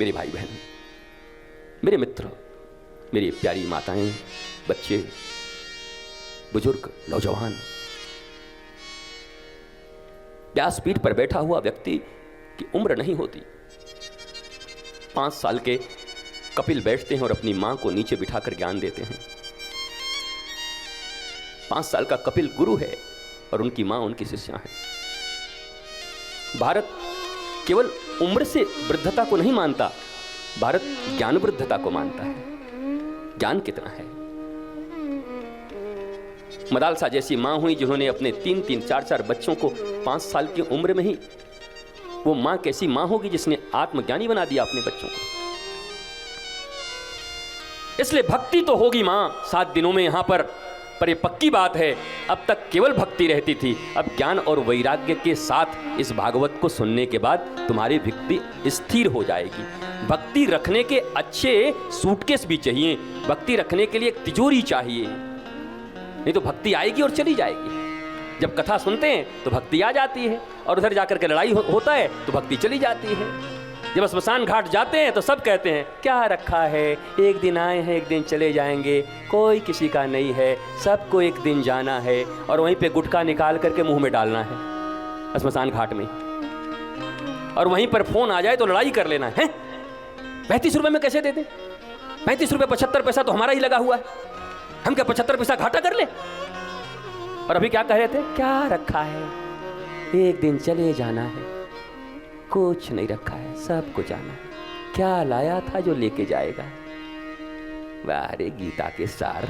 मेरे भाई बहन, मेरे मित्र, मेरी प्यारी माताएं, बच्चे, बुजुर्ग, नौजवान, व्यासपीठ पर बैठा हुआ व्यक्ति की उम्र नहीं होती। 5 साल के कपिल बैठते हैं और अपनी मां को नीचे बिठाकर ज्ञान देते हैं। 5 साल का कपिल गुरु है और उनकी मां उनकी शिष्या है। भारत केवल उम्र से वृद्धता को नहीं मानता, भारत ज्ञान वृद्धता को मानता है। ज्ञान कितना है। मदालसा जैसी मां हुई जिन्होंने अपने 3-3, 4-4 बच्चों को 5 साल की उम्र में ही, वो मां कैसी मां होगी जिसने आत्मज्ञानी बना दिया अपने बच्चों को। इसलिए भक्ति तो होगी मां 7 दिनों में यहां पर ये पक्की बात है, अब तक केवल भक्ति रहती थी, अब ज्ञान और वैराग्य के साथ इस भागवत को सुनने के बाद तुम्हारी भक्ति स्थिर हो जाएगी। भक्ति रखने के अच्छे सूटकेस भी चाहिए, भक्ति रखने के लिए एक तिजोरी चाहिए, नहीं तो भक्ति आएगी और चली जाएगी। जब कथा सुनते हैं तो भक्ति आ जाती है और उधर जाकर के लड़ाई होता है तो भक्ति चली जाती है। जब स्मशान घाट जाते हैं तो सब कहते हैं क्या रखा है, एक दिन आए हैं एक दिन चले जाएंगे, कोई किसी का नहीं है, सबको एक दिन जाना है। और वहीं पे गुटखा निकाल करके मुंह में डालना है स्मशान घाट में, और वहीं पर फोन आ जाए तो लड़ाई कर लेना है। 35 रुपए में कैसे दे दें? 35 रुपए 75 पैसा तो हमारा ही लगा हुआ है, हम क्या 75 पैसा घाटा कर ले? और अभी क्या कह रहे थे, क्या रखा है, एक दिन चले जाना है, कुछ नहीं रखा है, सबको जाना है। क्या लाया था जो लेके जाएगा? वारे गीता के सार।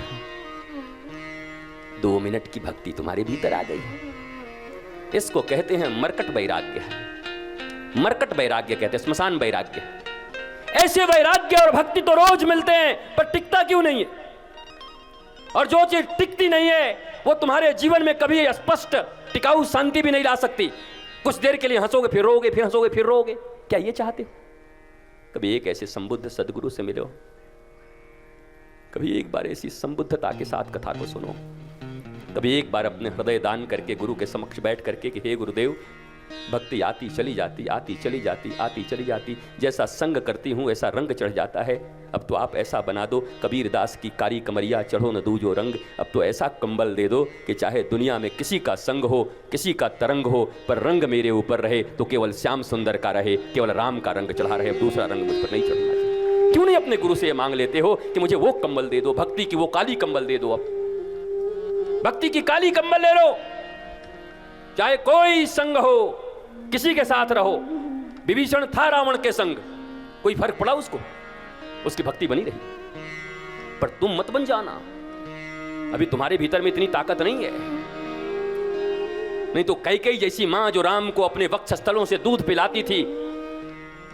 2 मिनट की भक्ति तुम्हारे भीतर आ गई है। इसको कहते हैं मरकट वैराग्य। मरकट वैराग्य कहते हैं, स्मशान वैराग्य। ऐसे वैराग्य और भक्ति तो रोज मिलते हैं, पर टिकता क्यों नहीं है? और जो चीज टिकती नहीं है वो तुम्हारे जीवन में कभी स्पष्ट टिकाऊ शांति भी नहीं ला सकती। कुछ देर के लिए हंसोगे फिर रोगे, फिर हंसोगे फिर रोगे। क्या ये चाहते हो? कभी एक ऐसे संबुद्ध सदगुरु से मिलो, कभी एक बार ऐसी संबुद्धता के साथ कथा को सुनो, कभी एक बार अपने हृदय दान करके गुरु के समक्ष बैठ करके कि हे गुरुदेव, भक्ति आती चली जाती, आती चली जाती, आती चली जाती, जैसा संग करती हूँ ऐसा रंग चढ़ जाता है, अब तो आप ऐसा बना दो, कबीर दास की कारी कमरिया चढ़ो न दूजो रंग, अब तो ऐसा कंबल दे दो कि चाहे दुनिया में किसी का संग हो, किसी का तरंग हो, पर रंग मेरे ऊपर रहे तो केवल श्याम सुंदर का रहे, केवल राम का रंग चढ़ा रहे, दूसरा रंग मुझ पर नहीं चढ़ना चाहिए। क्यों नहीं अपने गुरु से मांग लेते हो कि मुझे वो कंबल दे दो, भक्ति की वो काली कंबल दे दो। अब भक्ति की काली कंबल ले लो, चाहे कोई संग हो, किसी के साथ रहो। विभीषण था रावण के संग, कोई फर्क पड़ा उसको? उसकी भक्ति बनी रही। पर तुम मत बन जाना, अभी तुम्हारे भीतर में इतनी ताकत नहीं है। नहीं तो कैकेयी जैसी मां जो राम को अपने वक्षस्थलों से दूध पिलाती थी,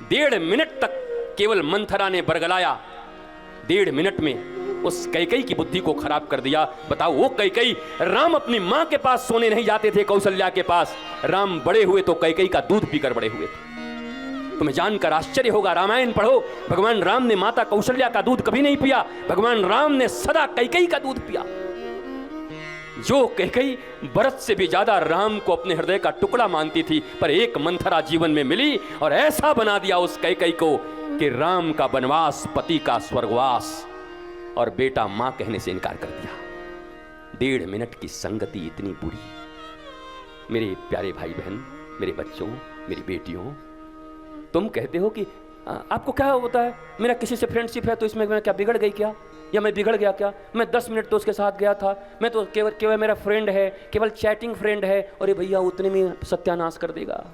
1.5 मिनट तक केवल मंथरा ने बरगलाया, 1.5 मिनट में उस कैकेयी की बुद्धि को खराब कर दिया। बताओ वो कैकेयी, राम अपनी मां के पास सोने नहीं जाते थे, कौशल्या के पास। राम बड़े हुए तो कैकेयी का दूध पीकर बड़े हुए थे। तुम्हें जानकर आश्चर्य होगा, रामायण पढ़ो, भगवान राम ने माता कौशल्या का दूध कभी नहीं पिया, भगवान राम ने सदा कैकेयी का दूध पिया। जो कैकेयी भरत से भी ज्यादा राम को अपने हृदय का टुकड़ा मानती थी, पर एक मंथरा जीवन में मिली और ऐसा बना दिया उस कैकेयी को कि राम का वनवास, पति का स्वर्गवास, और बेटा मां कहने से इनकार कर दिया। 1.5 मिनट की संगति इतनी बुरी। मेरे प्यारे भाई बहन, मेरे बच्चों, मेरी बेटियों, तुम कहते हो कि आपको क्या होता है, मेरा किसी से फ्रेंडशिप है तो इसमें मैं क्या बिगड़ गई क्या, या मैं बिगड़ गया क्या? मैं 10 मिनट तो उसके साथ गया था, मैं तो केवल मेरा फ्रेंड है, केवल चैटिंग फ्रेंड है। अरे भैया, उतने में सत्यानाश कर देगा।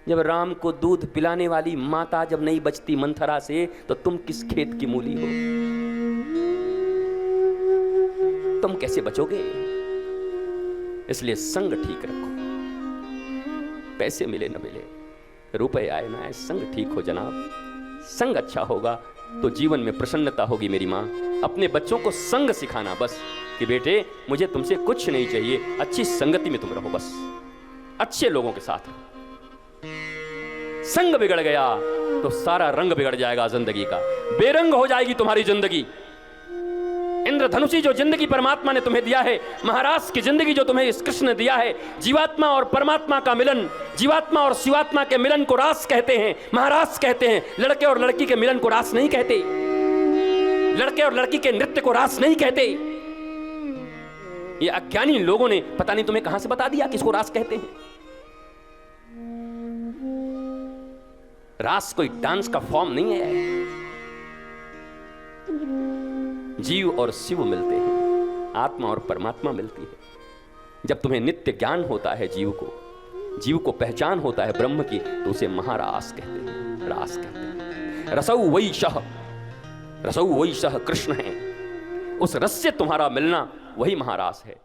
जब राम को दूध पिलाने वाली माता जब नहीं बचती मंथरा से, तो तुम किस खेत की मूली हो? तुम कैसे बचोगे? इसलिए संग ठीक रखो। पैसे मिले न मिले, रुपए आए ना आए, संग ठीक हो जनाब। संग अच्छा होगा तो जीवन में प्रसन्नता होगी। मेरी माँ, अपने बच्चों को संग सिखाना बस, कि बेटे मुझे तुमसे कुछ नहीं चाहिए, अच्छी संगति में तुम रहो, बस अच्छे लोगों के साथ रहो। संग बिगड़ गया तो सारा रंग बिगड़ जाएगा जिंदगी का, बेरंग हो जाएगी तुम्हारी जिंदगी। इन इंद्रधनुषी जो जिंदगी परमात्मा ने तुम्हें दिया है, महाराज की जिंदगी जो तुम्हें इस कृष्ण ने दिया है, जीवात्मा और परमात्मा का मिलन, जीवात्मा और शिवात्मा के मिलन को रास कहते हैं, महाराज कहते हैं। लड़के और लड़की के मिलन को रास नहीं कहते, लड़के और लड़की के नृत्य को रास नहीं कहते। ये अज्ञानी लोगों ने पता नहीं तुम्हें कहां से बता दिया किसको रास कहते हैं। रास कोई डांस का फॉर्म नहीं है। जीव और शिव मिलते हैं, आत्मा और परमात्मा मिलती है। जब तुम्हें नित्य ज्ञान होता है, जीव को पहचान होता है ब्रह्म की, तो उसे महारास कहते हैं, रास कहते हैं। रसौ वैशः कृष्ण है। उस रस से तुम्हारा मिलना वही महारास है।